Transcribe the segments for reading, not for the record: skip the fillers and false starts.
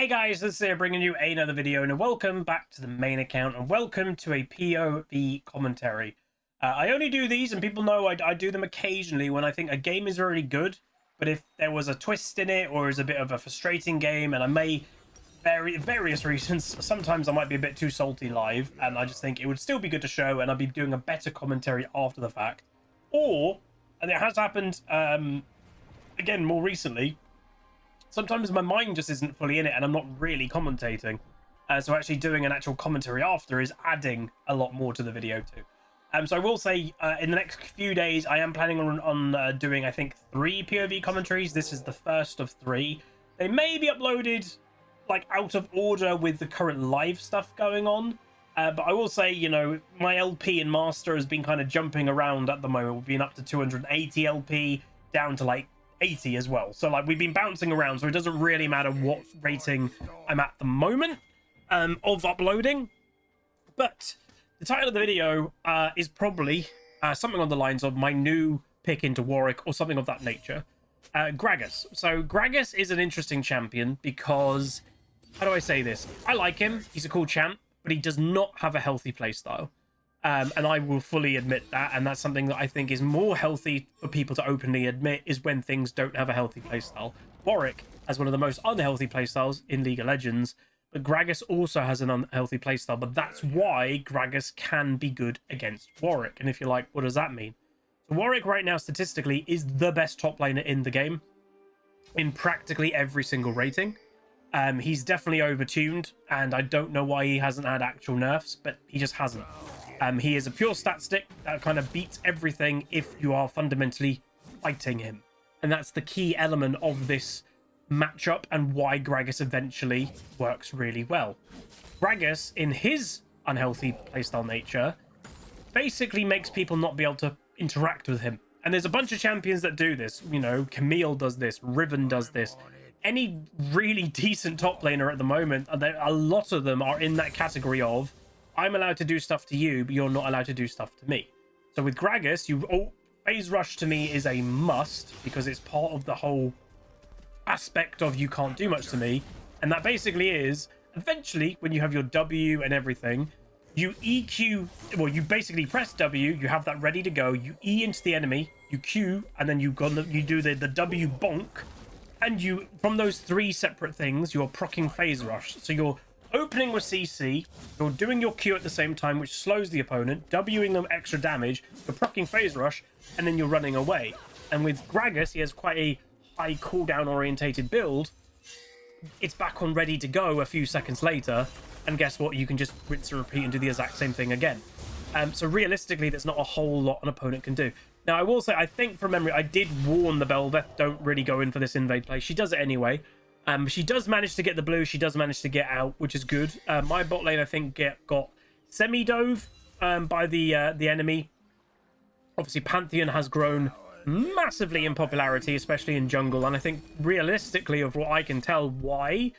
Hey guys, this is Sivir bringing you another video, and welcome back to the main account, and welcome to a POV commentary. I only do these, and people know I do them occasionally when I think a game is really good, but if there was a twist in it, or is a bit of a frustrating game, and I may, various reasons, sometimes I might be a bit too salty live, and I just think it would still be good to show, and I'd be doing a better commentary after the fact. Or, and it has happened, again, more recently, sometimes my mind just isn't fully in it and I'm not really commentating. So actually doing an actual commentary after is adding a lot more to the video too. So I will say in the next few days, I am planning on doing, I think, 3 POV commentaries. This is the first of 3. They may be uploaded like out of order with the current live stuff going on. But I will say, you know, my LP and master has been kind of jumping around at the moment. We've been up to 280 LP, down to like 80 as well, so like we've been bouncing around, so it doesn't really matter what rating I'm at the moment of uploading. But the title of the video is probably something on the lines of my new pick into Warwick or something of that nature. Gragas. So Gragas is an interesting champion because, how do I say this, I like him, he's a cool champ, but he does not have a healthy playstyle. And I will fully admit that, and that's something that I think is more healthy for people to openly admit, is when things don't have a healthy playstyle. Warwick has one of the most unhealthy playstyles in League of Legends, but Gragas also has an unhealthy playstyle, but that's why Gragas can be good against Warwick. And if you're like, what does that mean? So Warwick right now, statistically, is the best top laner in the game, in practically every single rating. He's definitely overtuned, and I don't know why he hasn't had actual nerfs, but he just hasn't. He is a pure stat stick that kind of beats everything if you are fundamentally fighting him. And that's the key element of this matchup and why Gragas eventually works really well. Gragas, in his unhealthy playstyle nature, basically makes people not be able to interact with him. And there's a bunch of champions that do this. You know, Camille does this, Riven does this. Any really decent top laner at the moment, a lot of them are in that category of, I'm allowed to do stuff to you, but you're not allowed to do stuff to me. So with Gragas, phase rush to me is a must, because it's part of the whole aspect of you can't do much to me. And that basically is, eventually, when you have your W and everything, you EQ, well, you basically press W, you have that ready to go, you E into the enemy, you Q, and then you do the W bonk, and you, from those 3 separate things, you're proccing phase rush. So you're opening with CC, you're doing your Q at the same time, which slows the opponent, Wing them extra damage, you're proccing phase rush, and then you're running away. And with Gragas, he has quite a high cooldown orientated build. It's back on ready to go a few seconds later, and guess what? You can just rinse and repeat and do the exact same thing again. So realistically, there's not a whole lot an opponent can do. Now, I will say, I think from memory, I did warn the Belveth, don't really go in for this invade play. She does it anyway. She does manage to get the blue. She does manage to get out, which is good. My bot lane, I think, got semi-dove by the enemy. Obviously, Pantheon has grown massively in popularity, especially in jungle. And I think, realistically, of what I can tell, why,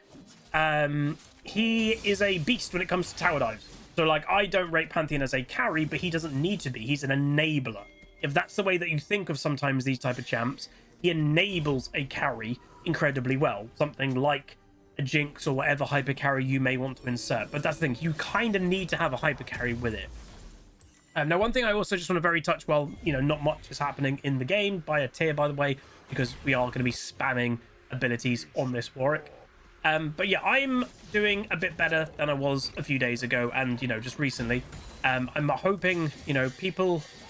he is a beast when it comes to tower dives. So, like, I don't rate Pantheon as a carry, but he doesn't need to be. He's an enabler. If that's the way that you think of sometimes these type of champs, he enables a carry incredibly well, something like a Jinx or whatever hyper carry you may want to insert. But that's the thing, you kind of need to have a hyper carry with it. Now, one thing I also just want to very touch, well, you know, not much is happening in the game by a tier, by the way, because we are going to be spamming abilities on this Warwick. But yeah, I'm doing a bit better than I was a few days ago, and, you know, just recently. I'm hoping, you know,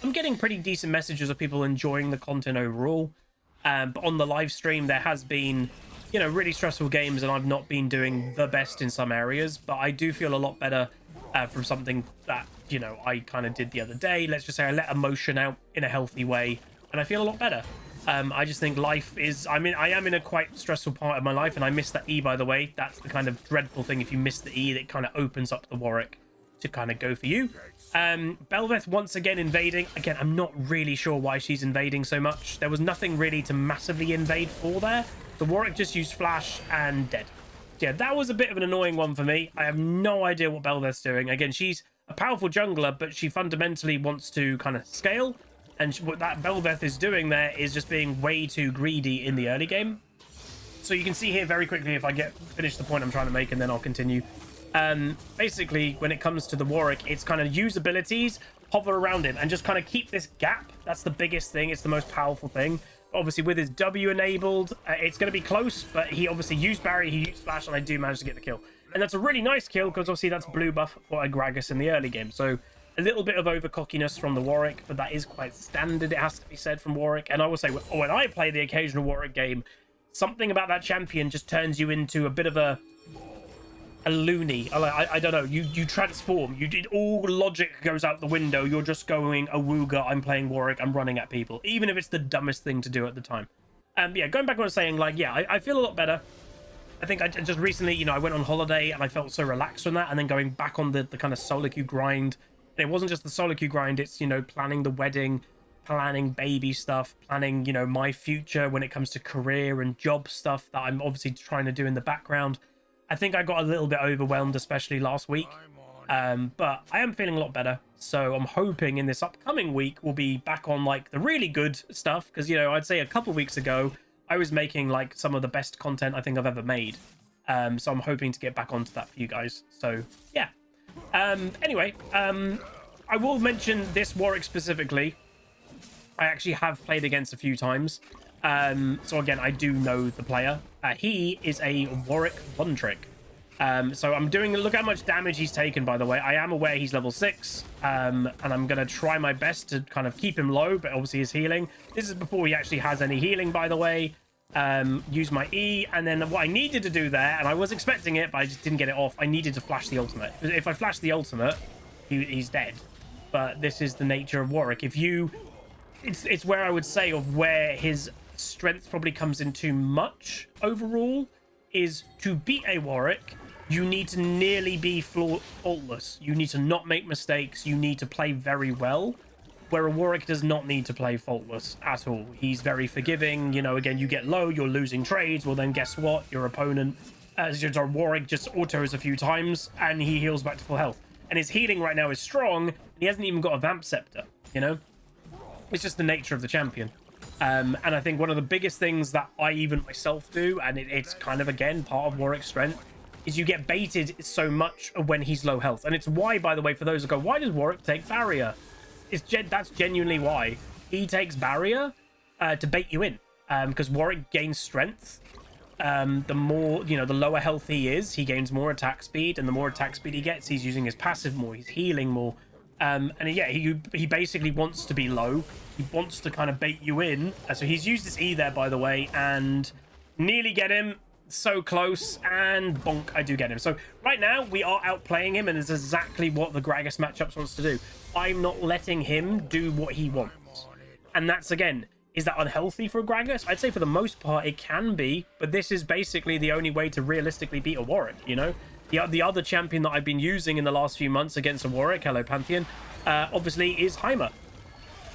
I'm getting pretty decent messages of people enjoying the content overall. But on the live stream, there has been, you know, really stressful games, and I've not been doing the best in some areas. But I do feel a lot better from something that, you know, I kind of did the other day. Let's just say I let emotion out in a healthy way, and I feel a lot better. I just think life is, I mean, I am in a quite stressful part of my life, and I missed that E, by the way. That's the kind of dreadful thing. If you miss the E, that kind of opens up the Warwick to kind of go for you. Belveth once again invading. Again, I'm not really sure why she's invading so much. There was nothing really to massively invade for there. The Warwick just used flash and dead. Yeah, that was a bit of an annoying one for me. I have no idea what Belveth's doing. Again, she's a powerful jungler, but she fundamentally wants to kind of scale. And what that Belveth is doing there is just being way too greedy in the early game. So you can see here very quickly, if I finish the point I'm trying to make, and then I'll continue. Basically, when it comes to the Warwick, it's kind of use abilities, hover around him, and just kind of keep this gap. That's the biggest thing. It's the most powerful thing. Obviously, with his W enabled, it's going to be close, but he obviously used Barrier, he used Flash, and I do manage to get the kill. And that's a really nice kill, because obviously that's blue buff for a Gragas in the early game. So a little bit of overcockiness from the Warwick, but that is quite standard, it has to be said, from Warwick. And I will say, when I play the occasional Warwick game, something about that champion just turns you into a bit of a loony. I don't know, you transform, all logic goes out the window. You're just going awooga, I'm playing Warwick, I'm running at people, even if it's the dumbest thing to do at the time. Yeah, going back to what I was saying, like, yeah, I feel a lot better. I think I just recently, you know, I went on holiday and I felt so relaxed from that, and then going back on the kind of solo queue grind. And it wasn't just the solo queue grind, it's, you know, planning the wedding, planning baby stuff, planning, you know, my future when it comes to career and job stuff that I'm obviously trying to do in the background. I think I got a little bit overwhelmed, especially last week, but I am feeling a lot better. So I'm hoping in this upcoming week we'll be back on like the really good stuff, because, you know, I'd say a couple weeks ago I was making like some of the best content I think I've ever made. So I'm hoping to get back onto that for you guys. So yeah. Anyway, I will mention this Warwick specifically. I actually have played against a few times. So again, I do know the player. He is a Warwick one trick. So I'm doing, look how much damage he's taken, by the way. I am aware he's level 6, and I'm going to try my best to kind of keep him low, but obviously his healing. This is before he actually has any healing, by the way. Use my E, and then what I needed to do there, and I was expecting it, but I just didn't get it off. I needed to flash the ultimate. If I flash the ultimate, he's dead. But this is the nature of Warwick. If you... It's where I would say of where his strength probably comes in too much overall, is to beat a Warwick, you need to nearly be faultless. You need to not make mistakes. You need to play very well, where a Warwick does not need to play faultless at all. He's very forgiving. You know, again, you get low, you're losing trades. Well, then guess what? Your opponent, as your Warwick, just autos a few times, and he heals back to full health. And his healing right now is strong, and he hasn't even got a Vamp Scepter, you know? It's just the nature of the champion. And I think one of the biggest things that I even myself do, and it's kind of, again, part of Warwick's strength, is you get baited so much when he's low health. And it's why, by the way, for those who go, why does Warwick take Barrier? That's genuinely why. He takes Barrier to bait you in. Because Warwick gains strength. The more, you know, the lower health he is, he gains more attack speed. And the more attack speed he gets, he's using his passive more. He's healing more. And yeah, he basically wants to be low. He wants to kind of bait you in. So he's used his E there, by the way, and nearly get him. So close, and bonk, I do get him. So right now we are outplaying him, and it's exactly what the Gragas matchups wants to do. I'm not letting him do what he wants. And that's, again, is that unhealthy for a Gragas? I'd say for the most part it can be, but this is basically the only way to realistically beat a Warwick, you know? The other champion that I've been using in the last few months against a Warwick, hello Pantheon, obviously is Heimer.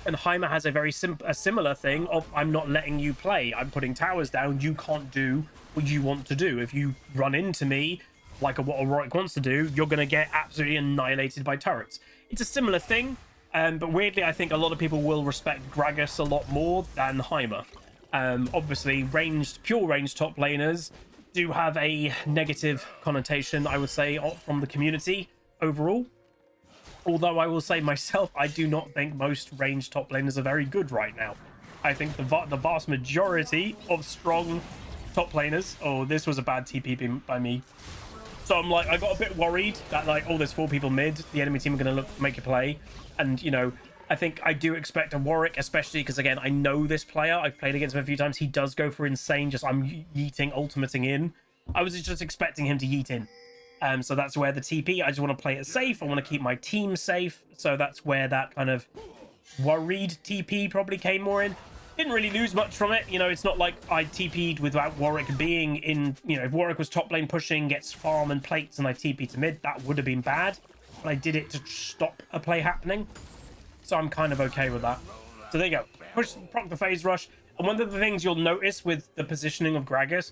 And Heimer has a very similar thing of, I'm not letting you play. I'm putting towers down. You can't do what you want to do. If you run into me, like what a Warwick wants to do, you're going to get absolutely annihilated by turrets. It's a similar thing, but weirdly, I think a lot of people will respect Gragas a lot more than Heimer. Obviously, pure ranged top laners do have a negative connotation, I would say, from the community overall. Although I will say myself, I do not think most ranged top laners are very good right now. I think the vast majority of strong top laners... Oh, this was a bad TP by me. So I'm like, I got a bit worried that, like, oh, there's 4 people mid. The enemy team are going to make a play. And, you know, I think I do expect a Warwick, especially because, again, I know this player. I've played against him a few times. He does go for insane. Just, I'm yeeting, ultimating in. I was just expecting him to yeet in. So that's where the TP, I just want to play it safe. I want to keep my team safe. So that's where that kind of worried TP probably came more in. Didn't really lose much from it. You know, it's not like I TP'd without Warwick being in, you know, if Warwick was top lane pushing, gets farm and plates, and I TP to mid, that would have been bad. But I did it to stop a play happening. So I'm kind of okay with that. So there you go. Proc the phase rush. And one of the things you'll notice with the positioning of Gragas,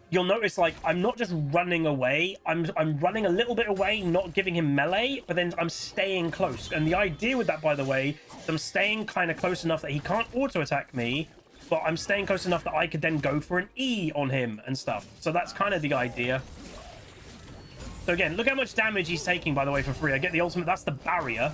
you'll notice, like, I'm not just running away. I'm running a little bit away, not giving him melee, but then I'm staying close. And the idea with that, by the way, is I'm staying kind of close enough that he can't auto-attack me, but I'm staying close enough that I could then go for an E on him and stuff. So that's kind of the idea. So again, look how much damage he's taking, by the way, for free. I get the ultimate. That's the barrier.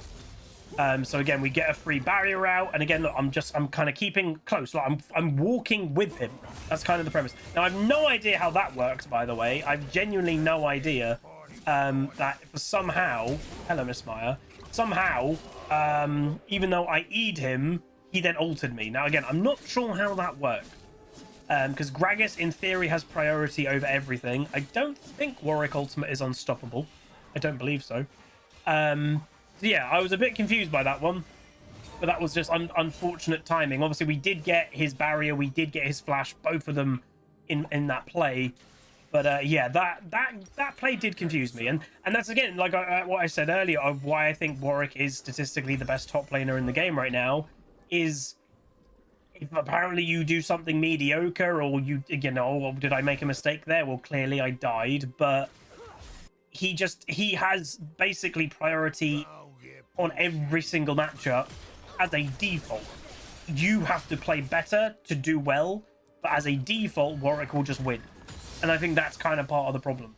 So again, we get a free barrier out, and again, look, I'm kind of keeping close. Like I'm walking with him. That's kind of the premise. Now, I've no idea how that works, by the way. I've genuinely no idea that for somehow, hello, Miss Maya, somehow, even though I E'd him, he then altered me. Now, again, I'm not sure how that works. Because Gragas, in theory, has priority over everything. I don't think Warwick Ultimate is unstoppable. I don't believe so. So yeah, I was a bit confused by that one. But that was just unfortunate timing. Obviously, we did get his barrier. We did get his flash. Both of them in that play. But yeah, that play did confuse me. And that's, again, like what I said earlier, of why I think Warwick is statistically the best top laner in the game right now, is... if apparently you do something mediocre, or you know, did I make a mistake there? Well, clearly I died, but he has basically priority on every single matchup as a default. You have to play better to do well, but as a default, Warwick will just win. And I think that's kind of part of the problem.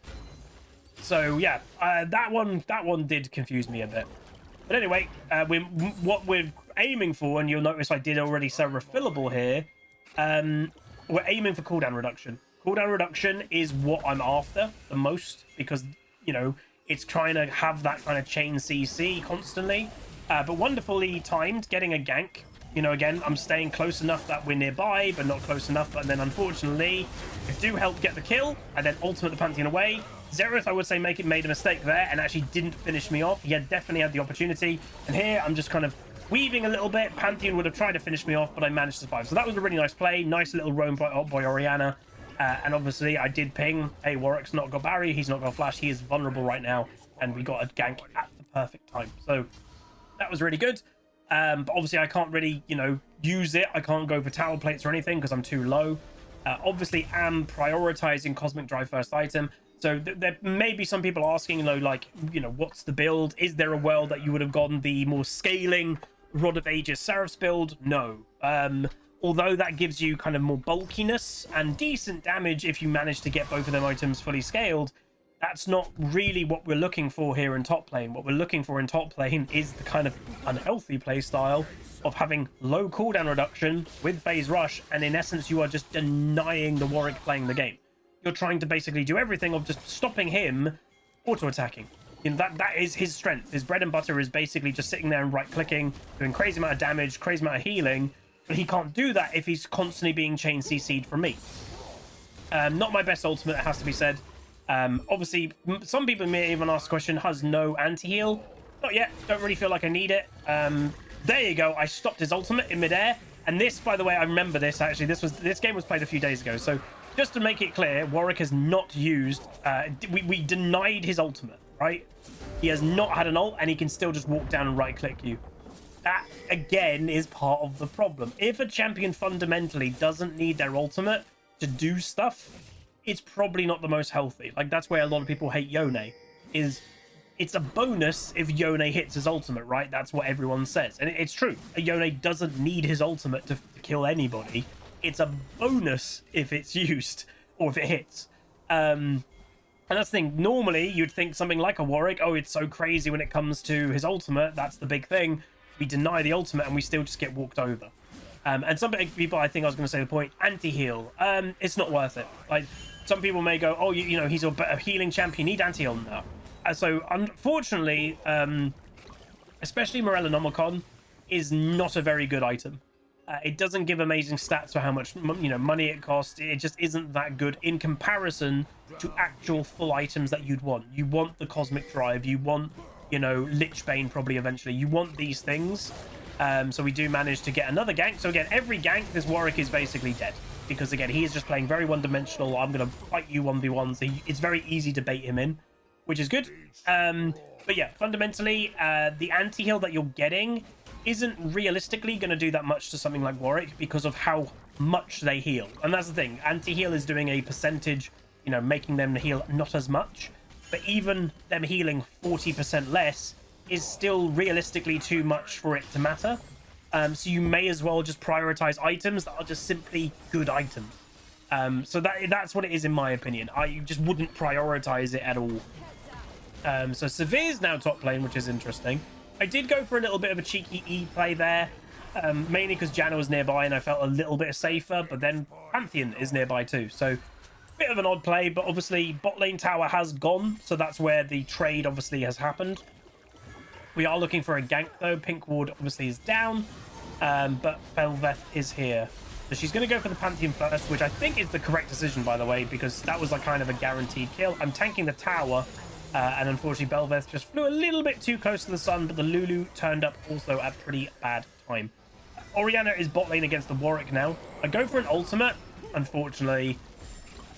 So yeah, that one did confuse me a bit. But anyway, what we're aiming for, and you'll notice I did already say refillable here, we're aiming for cooldown reduction. Cooldown reduction is what I'm after the most, because, you know, it's trying to have that kind of chain CC constantly. But wonderfully timed, getting a gank. You know, again, I'm staying close enough that we're nearby, but not close enough. And then, unfortunately, I do help get the kill. And then ultimate the Pantheon away. Xerath, I would say, made a mistake there and actually didn't finish me off. He had definitely had the opportunity. And here, I'm just kind of weaving a little bit. Pantheon would have tried to finish me off, but I managed to survive. So that was a really nice play. Nice little roam by Orianna. And obviously, I did ping, hey, Warwick's not got barrier. He's not got flash. He is vulnerable right now. And we got a gank at the perfect time. So that was really good. But obviously, I can't really, you know, use it. I can't go for tower plates or anything because I'm too low. Obviously, am prioritizing Cosmic Drive first item. So there may be some people asking, you know, like, you know, what's the build? Is there a world that you would have gotten the more scaling Rod of Ages Seraph's build? No. Although that gives you kind of more bulkiness and decent damage if you manage to get both of them items fully scaled, that's not really what we're looking for here in top lane. What we're looking for in top lane is the kind of unhealthy play style of having low cooldown reduction with phase rush, and in essence you are just denying the Warwick playing the game. You're trying to basically do everything of just stopping him auto-attacking. You know, that is his strength. His bread and butter is basically just sitting there and right-clicking, doing crazy amount of damage, crazy amount of healing, but he can't do that if he's constantly being chain CC'd from me. Not my best ultimate, it has to be said. Obviously, some people may even ask the question, has no anti-heal? Not yet, don't really feel like I need it. There you go, I stopped his ultimate in midair. And this, by the way, I remember this actually, this game was played a few days ago. So just to make it clear, Warwick has not used, we denied his ultimate, right? He has not had an ult and he can still just walk down and right click you. That, again, is part of the problem. If a champion fundamentally doesn't need their ultimate to do stuff, it's probably not the most healthy. Like, that's where a lot of people hate Yone, is it's a bonus if Yone hits his ultimate, right? That's what everyone says. And it's true. Yone doesn't need his ultimate to kill anybody. It's a bonus if it's used, or if it hits. And that's the thing. Normally, you'd think something like a Warwick, oh, it's so crazy when it comes to his ultimate. That's the big thing. We deny the ultimate and we still just get walked over. And some people, I think I was going to say the point, anti-heal. It's not worth it. Like, some people may go, oh, you know, he's a healing champion, you need anti-heal now. So, unfortunately, especially Morellonomicon is not a very good item. It doesn't give amazing stats for how much, you know, money it costs. It just isn't that good in comparison to actual full items that you'd want. You want the Cosmic Drive, you want, you know, Lichbane probably eventually. You want these things. So we do manage to get another gank. So again, every gank, this Warwick is basically dead. Because again, he is just playing very one-dimensional. I'm going to fight you 1v1. So it's very easy to bait him in, which is good. But yeah, fundamentally, the anti-heal that you're getting isn't realistically going to do that much to something like Warwick because of how much they heal. And that's the thing. Anti-heal is doing a percentage, you know, making them heal not as much. But even them healing 40% less is still realistically too much for it to matter. So you may as well just prioritize items that are just simply good items. So that's what it is in my opinion. I just wouldn't prioritize it at all. So Sivir's now top lane, which is interesting. I did go for a little bit of a cheeky E play there, mainly because Janna was nearby and I felt a little bit safer, but then Pantheon is nearby too. So bit of an odd play, but obviously bot lane tower has gone, so that's where the trade obviously has happened. We are looking for a gank though. Pink ward obviously is down, but Belveth is here. So she's going to go for the Pantheon first, which I think is the correct decision, by the way, because that was like kind of a guaranteed kill. I'm tanking the tower, and unfortunately Belveth just flew a little bit too close to the sun, but the Lulu turned up also at pretty bad time. Orianna is bot lane against the Warwick now. I go for an ultimate, unfortunately.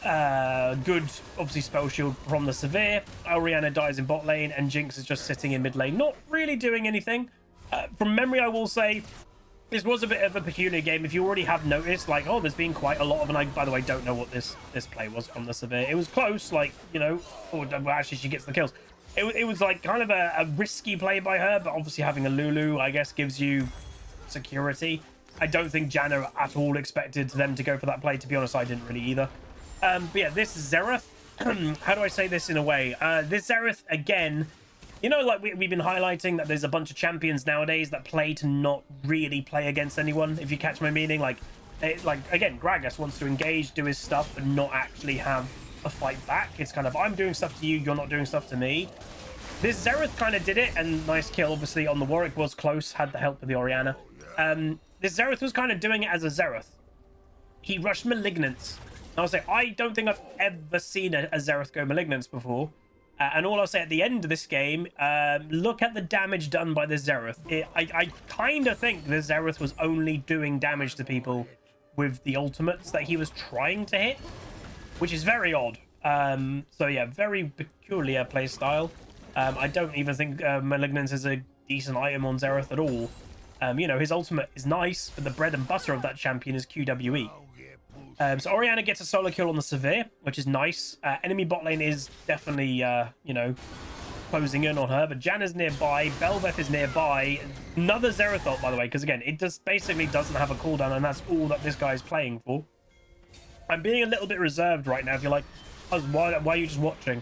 Good, obviously, spell shield from the Sivir. Orianna dies in bot lane, and Jinx is just sitting in mid lane, not really doing anything. From memory, I will say, this was a bit of a peculiar game. If you already have noticed, like, oh, there's been quite a lot of, and I, by the way, don't know what this play was from the Sivir. It was close, like, you know, well, actually, she gets the kills. It was like kind of a risky play by her, but obviously having a Lulu, I guess, gives you security. I don't think Janna at all expected them to go for that play. To be honest, I didn't really either. But yeah, this Xerath, how do I say this in a way? This Xerath, again, you know, like we've been highlighting that there's a bunch of champions nowadays that play to not really play against anyone, if you catch my meaning. Like again, Gragas wants to engage, do his stuff, but not actually have a fight back. It's kind of, I'm doing stuff to you, you're not doing stuff to me. This Xerath kind of did it, and nice kill, obviously, on the Warwick. Was close, had the help of the Orianna. This Xerath was kind of doing it as a Xerath. He rushed Malignance. I'll say, I don't think I've ever seen a Xerath go Malignance before. And all I'll say at the end of this game, look at the damage done by the Xerath. I kind of think the Xerath was only doing damage to people with the ultimates that he was trying to hit, which is very odd. So yeah, very peculiar playstyle. I don't even think Malignance is a decent item on Xerath at all. You know, his ultimate is nice, but the bread and butter of that champion is QWE. So Orianna gets a solo kill on the Sivir, which is nice. Enemy bot lane is definitely, you know, closing in on her, but Janna's nearby. Belveth is nearby. Another Xerath ult, by the way, because again, it just basically doesn't have a cooldown, and that's all that this guy is playing for. I'm being a little bit reserved right now. If you're like, oh, why are you just watching?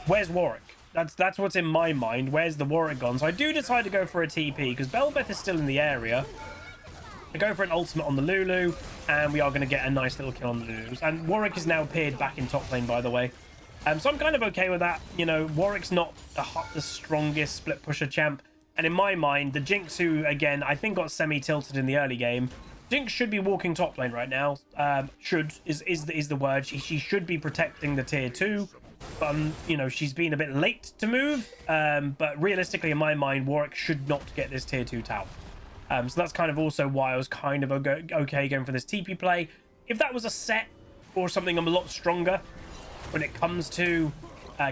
Where's Warwick? That's what's in my mind. Where's the Warwick gone? So I do decide to go for a TP, because Belveth is still in the area. I go for an ultimate on the Lulu, and we are going to get a nice little kill on the Lulus. And Warwick is now appeared back in top lane, by the way. So I'm kind of okay with that. You know, Warwick's not the strongest split pusher champ. And in my mind, the Jinx, who, again, I think got semi-tilted in the early game, Jinx should be walking top lane right now. Should is the word. She should be protecting the tier 2. But, you know, she's been a bit late to move. But realistically, in my mind, Warwick should not get this tier 2 tower. So that's kind of also why I was kind of okay going for this TP play. If that was a set or something I'm a lot stronger when it comes to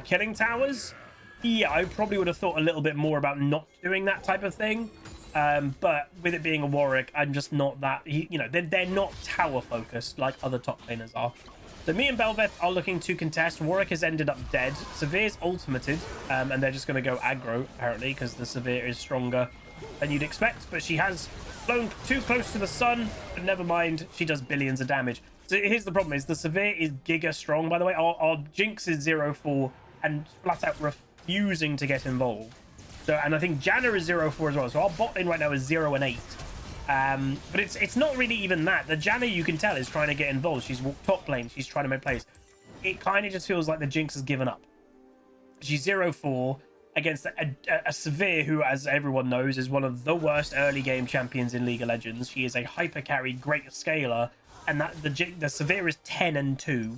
killing towers, yeah, I probably would have thought a little bit more about not doing that type of thing. But with it being a Warwick, I'm just not that, you know, they're not tower focused like other top laners are. So me and Belveth are looking to contest. Warwick has ended up dead. Sivir's ultimated, and they're just going to go aggro, apparently, because the Sivir is stronger than you'd expect, but she has flown too close to the sun, but never mind, she does billions of damage. So here's the problem, is the Sivir is giga strong, by the way. Our Jinx is 0-4 and flat out refusing to get involved. So, and I think Janna is 0-4 as well, so our bot lane right now is 0-8. But it's not really even that. The Janna, you can tell, is trying to get involved. She's walked top lane, she's trying to make plays. It kind of just feels like the Jinx has given up. She's 0-4 against a Sivir, who, as everyone knows, is one of the worst early game champions in League of Legends. She is a hyper carry, great scaler, and that the Sivir is 10-2.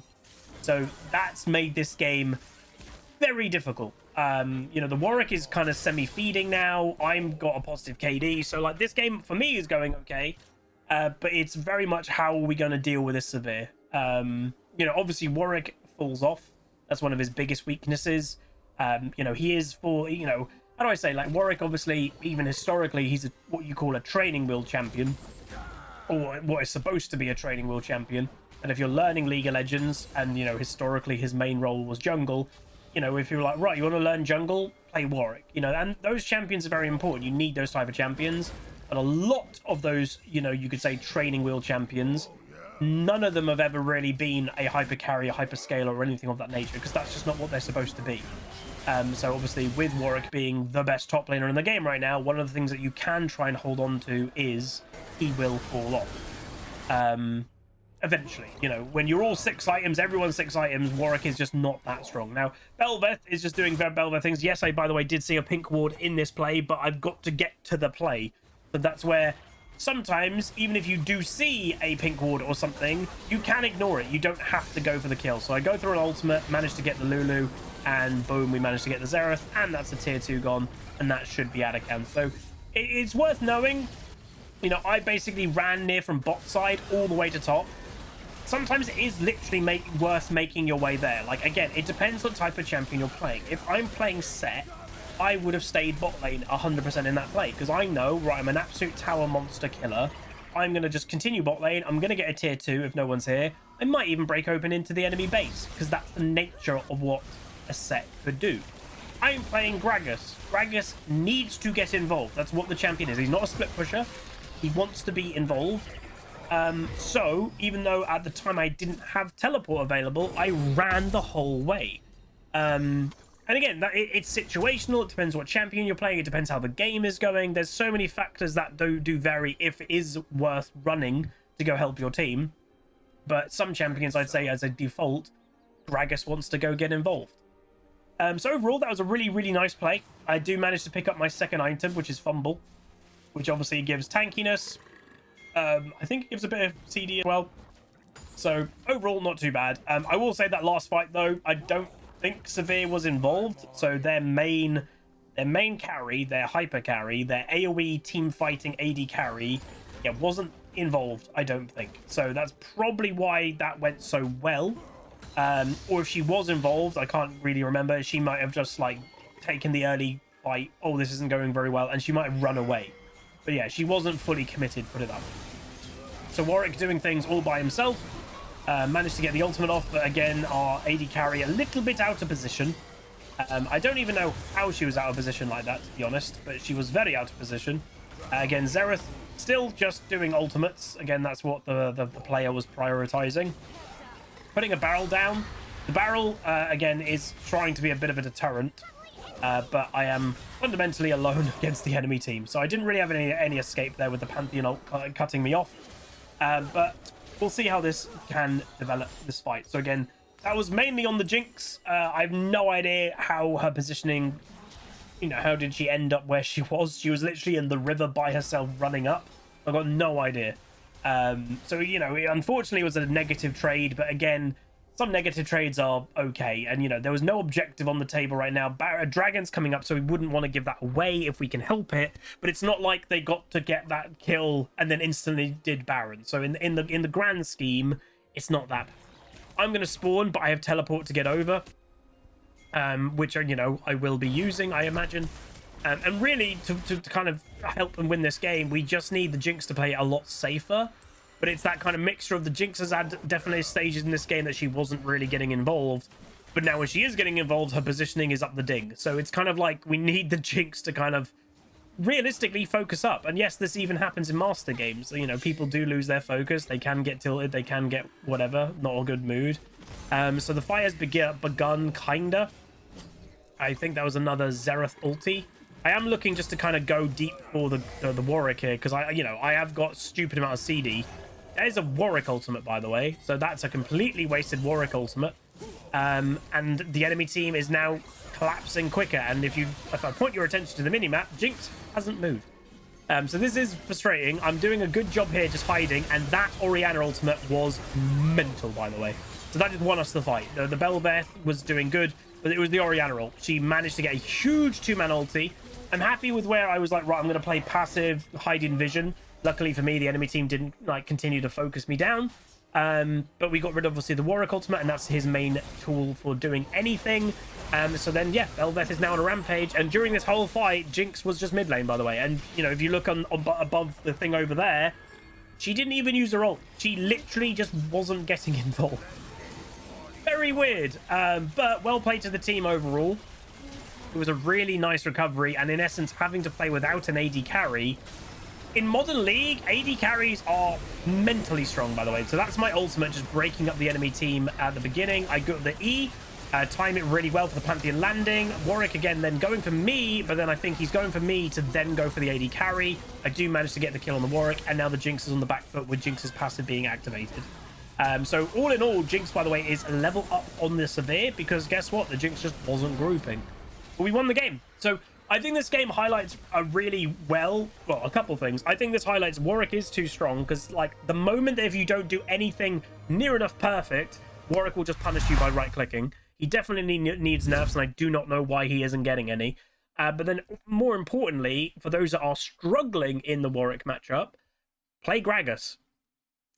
So that's made this game very difficult. You know, the Warwick is kind of semi-feeding now. I'm got a positive KD, so like this game for me is going okay, but it's very much how are we going to deal with this Sivir. You know, obviously Warwick falls off. That's one of his biggest weaknesses. You know, he is for, you know, how do I say, like Warwick, obviously, even historically, he's what you call a training wheel champion, or what is supposed to be a training wheel champion. And if you're learning League of Legends, and, you know, historically his main role was jungle, you know, if you're like, right, you want to learn jungle, play Warwick, you know, and those champions are very important. You need those type of champions. but a lot of those, you know, you could say training wheel champions, none of them have ever really been a hyper carry, a hyper scaler, or anything of that nature, because that's just not what they're supposed to be. So obviously with Warwick being the best top laner in the game right now, one of the things that you can try and hold on to is he will fall off. Eventually, you know, when you're all 6 items, everyone's 6 items, Warwick is just not that strong. Now, Belveth is just doing Belveth things. Yes, I, by the way, did see a pink ward in this play, but I've got to get to the play. So that's where sometimes, even if you do see a pink ward or something, you can ignore it. You don't have to go for the kill. So I go through an ultimate, manage to get the Lulu, and boom, we managed to get the Xerath, and that's a tier 2 gone, and that should be out of count. So it's worth knowing, you know, I basically ran near from bot side all the way to top. Sometimes it is literally worth making your way there. Like, again, it depends what type of champion you're playing. If I'm playing Set, I would have stayed bot lane 100% in that play, because I know, right, I'm an absolute tower monster killer. I'm going to just continue bot lane. I'm going to get a tier 2 if no one's here. I might even break open into the enemy base, because that's the nature of what a Set could do. I'm playing Gragas. Gragas needs to get involved. That's what the champion is. He's not a split pusher. He wants to be involved. So even though at the time I didn't have teleport available, I ran the whole way. And again, it's situational. It depends what champion you're playing. It depends how the game is going. There's so many factors that do vary if it is worth running to go help your team. But some champions, I'd say as a default, Gragas wants to go get involved. So overall, that was a really, really nice play. I do manage to pick up my second item, which is Fumble, which obviously gives tankiness. I think it gives a bit of CD as well. So overall, not too bad. I will say that last fight, though, I don't think Sivir was involved. So their main carry, their hyper carry, their AoE team fighting AD carry, yeah, wasn't involved, I don't think. So that's probably why that went so well. Or if she was involved, I can't really remember. She might have just like taken the early fight. Oh, this isn't going very well, and she might have run away. But yeah, she wasn't fully committed, put it up. So Warwick doing things all by himself. Managed to get the ultimate off, but again, our AD carry a little bit out of position. I don't even know how she was out of position like that, to be honest, but she was very out of position. Again, Xerath still just doing ultimates. Again, that's what the player was prioritizing. Putting a barrel down. The barrel, again, is trying to be a bit of a deterrent. But I am fundamentally alone against the enemy team. So I didn't really have any escape there with the Pantheon ult cutting me off. But we'll see how this can develop, this fight. So again, that was mainly on the Jinx. I have no idea how her positioning, you know, how did she end up where she was? She was literally in the river by herself running up. I've got no idea. So, you know, unfortunately it was a negative trade, but again, some negative trades are okay. And, you know, there was no objective on the table right now. Dragon's coming up, so we wouldn't want to give that away if we can help it. But it's not like they got to get that kill and then instantly did Baron. So in the grand scheme, it's not that bad. I'm going to spawn, but I have teleport to get over. Which, you know, I will be using, I imagine. And really, to kind of help them win this game, we just need the Jinx to play a lot safer. But it's that kind of mixture of the Jinx has had definitely stages in this game that she wasn't really getting involved. But now when she is getting involved, her positioning is up the ding. So it's kind of like we need the Jinx to kind of realistically focus up. And yes, this even happens in Master games. You know, people do lose their focus. They can get tilted. They can get whatever. Not a good mood. So the fight has begun, kinda. I think that was another Xerath ulti. I am looking just to kind of go deep for the Warwick here, because I have got stupid amount of CD. There's a Warwick ultimate, by the way, so that's a completely wasted Warwick ultimate. And the enemy team is now collapsing quicker. And if I point your attention to the minimap, Jinx hasn't moved. So this is frustrating. I'm doing a good job here just hiding, and that Orianna ultimate was mental, by the way. So that just won us the fight. The Belveth was doing good, but it was the Orianna ult. She managed to get a huge 2-man ulti. I'm happy with where I was like, right, I'm going to play passive, hiding vision. Luckily for me, the enemy team didn't like continue to focus me down. But we got rid of, obviously, the Warwick ultimate, and that's his main tool for doing anything. So then, yeah, Belveth is now on a rampage. And during this whole fight, Jinx was just mid lane, by the way. And, you know, if you look on above the thing over there, she didn't even use her ult. She literally just wasn't getting involved. Very weird, but well played to the team overall. It was a really nice recovery, and in essence, having to play without an AD carry In Modern League, AD carries are mentally strong, by the way. So that's my ultimate, just breaking up the enemy team at the beginning. I go the E, time it really well for the Pantheon landing. Warwick again then going for me, but then I think he's going for me to then go for the AD carry. I do manage to get the kill on the Warwick, and now the Jinx is on the back foot with Jinx's passive being activated. So all in all, Jinx, by the way, is a level up on the Sivir, because guess what? The Jinx just wasn't grouping. But we won the game. So I think this game highlights a really well, a couple things. I think this highlights Warwick is too strong, because like the moment that if you don't do anything near enough perfect, Warwick will just punish you by right-clicking. He definitely needs nerfs, and I do not know why he isn't getting any. But then more importantly, for those that are struggling in the Warwick matchup, play Gragas.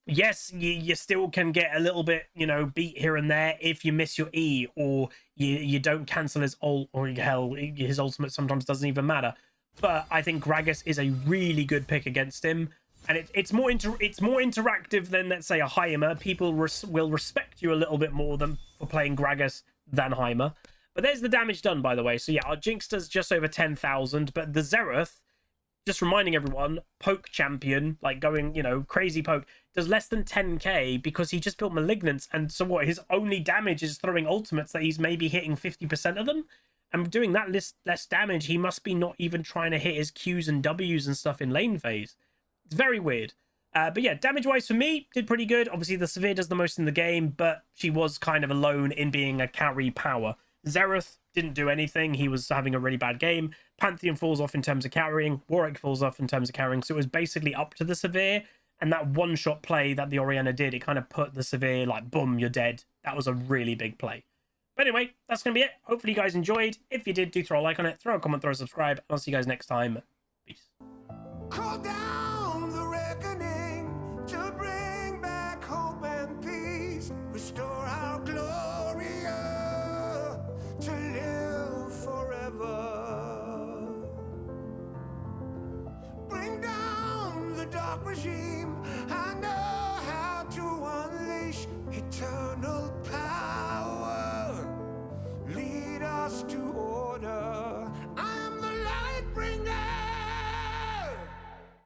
Yes, you still can get a little bit, you know, beat here and there if you miss your E, or you don't cancel his ult, or hell, his ultimate sometimes doesn't even matter. But I think Gragas is a really good pick against him, and it's more interactive than, let's say, a Heimer. People will respect you a little bit more than for playing Gragas than Heimer. But there's the damage done, by the way. So yeah, our Jinx does just over 10,000, but the Xerath, just reminding everyone, poke champion, like going, you know, crazy poke, does less than 10k because he just built Malignance. And so what, his only damage is throwing ultimates that he's maybe hitting 50% of them. And doing that less damage, he must be not even trying to hit his Qs and Ws and stuff in lane phase. It's very weird. But yeah, damage-wise for me, did pretty good. Obviously, the Sivir does the most in the game, but she was kind of alone in being a carry power. Xerath didn't do anything. He was having a really bad game. Pantheon falls off in terms of carrying. Warwick falls off in terms of carrying. So it was basically up to the Sivir. And that one-shot play that the Orianna did, it kind of put the Sivir like, boom, you're dead. That was a really big play. But anyway, that's going to be it. Hopefully you guys enjoyed. If you did, do throw a like on it, throw a comment, throw a subscribe. And I'll see you guys next time. Peace. Call down the reckoning to bring back hope and peace. Restore our Gloria to live forever. Bring down the dark regime. I know.